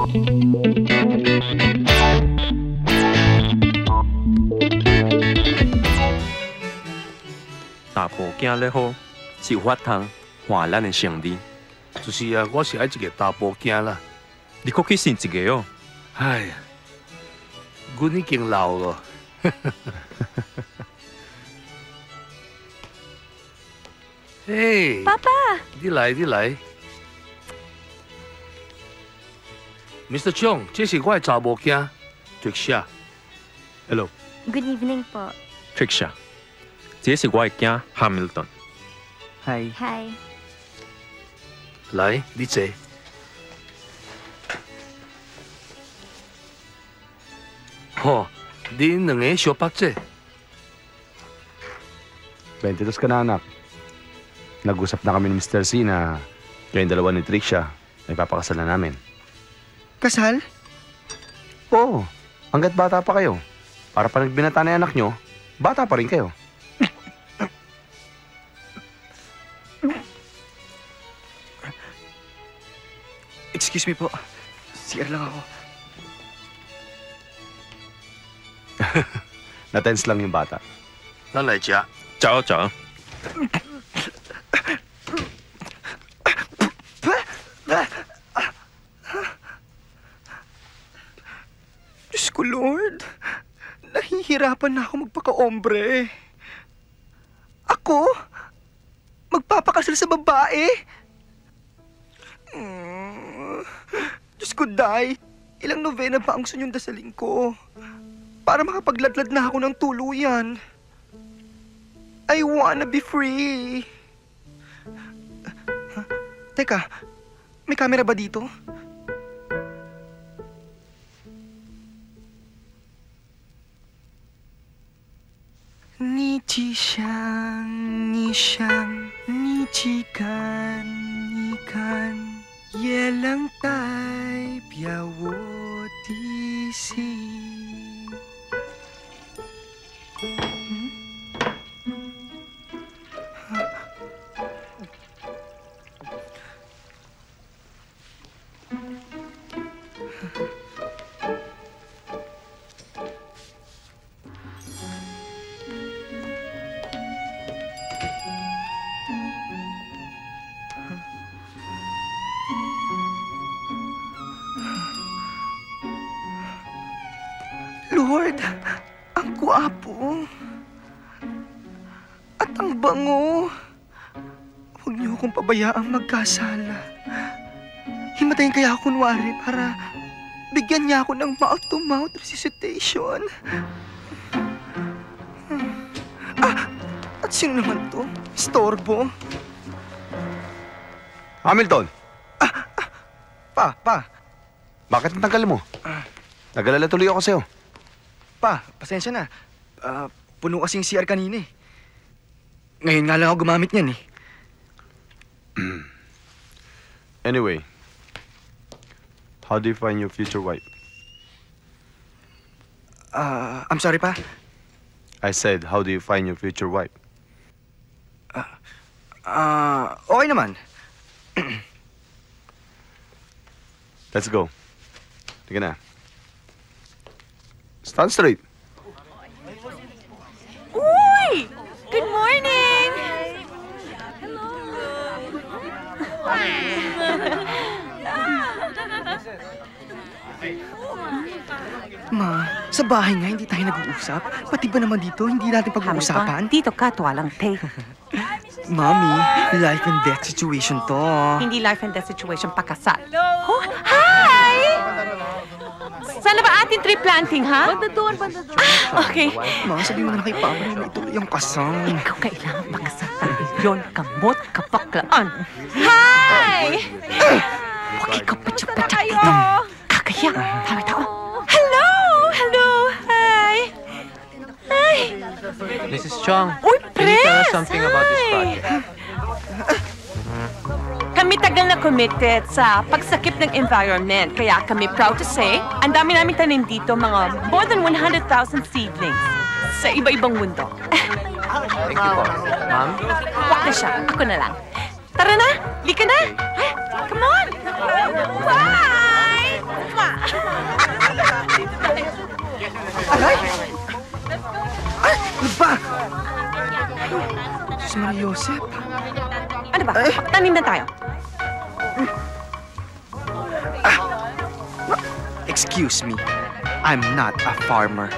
大埔囝咧好，是有法通换咱的胜利。就是啊，我是爱一个大埔囝啦。你可去生一个哦。哎呀，阮已经老了。嘿，爸爸，你来，你来。Mr. Chong，这是我的查某囝 Tricia。Hello。 Good evening po. Tricia，这是我的囝 Hamilton。Hi。 Hi. 来，你坐。哦，恁两个小伯姐。 22 ka na, anak. Nag-usap na kami ni Mr. C na kayong dalawa ni Tricia ay papakasal na namin. Kasal? Oo, hanggat bata pa kayo. Para pa nagbinata na yung anak nyo, bata pa rin kayo. Excuse me po. CR lang ako. Na-tense lang yung bata. 咱来吃。走走。 Diyos ko, Lord. Nahihirapan na ako magpaka-ombre. Ako? Magpapakasal sa babae? Diyos ko, Day. Ilang novena pa ang sunyong dasalin ko para makapagladlad na ako ng tuluyan. I wanna be free. Teka, may camera ba dito? Ni ji xiang, ni xiang, ni ji gan, ni gan, ye lang dai biao wo di xi. Lord, ang gwapo. At ang bango. Huwag niyo akong pabayaang magkasala. Himatayin kaya ako kunwari para bigyan niya ako ng mouth-to-mouth resuscitation. At sino naman to? Storbo? Hamilton! Pa. Bakit natanggal mo? Nag-alala tuloy ako sa'yo. Pa, pasensya na. Puno kasing CR kanina eh. Ngayon nga lang ako gumamit niyan eh. Anyway, how do you find your future wife? I'm sorry pa. I said, how do you find your future wife? Okay naman. Let's go. Sige na. Stand straight. Uy! Good morning! Hello! Ma, sa bahay nga hindi tayo nag-uusap. Pati ba naman dito hindi natin pag-uusapan? Dito ka, tuwalang te. Mami, life and death situation to. Hindi life and death situation, pakasal. Oh, hi! Sana ba ating tree planting, ha? Banda doon. Okay. Ma, sabi mo na kay Papa na ituloy ang kasal. Ikaw kailangan pakasal. Yon, kamot, kapaklaan. Hi! Huwag ikaw patsak-patsak dito. Kakaya, tawag ako. Hello! Hi! Mrs. Chong, Uy, can you tell us Pres! something about this project? Kami tagal na committed sa pagsakip ng environment. Kaya kami proud to say, ang dami namin tanim dito, mga more than 100,000 seedlings sa iba-ibang mundo. Thank you po. Ma'am? Wag na siya. Ako na lang. Tara na! Lika na! Come on! Bye! Diyos Maria Josep. Ano ba? Tanim na tayo. Excuse me. I'm not a farmer.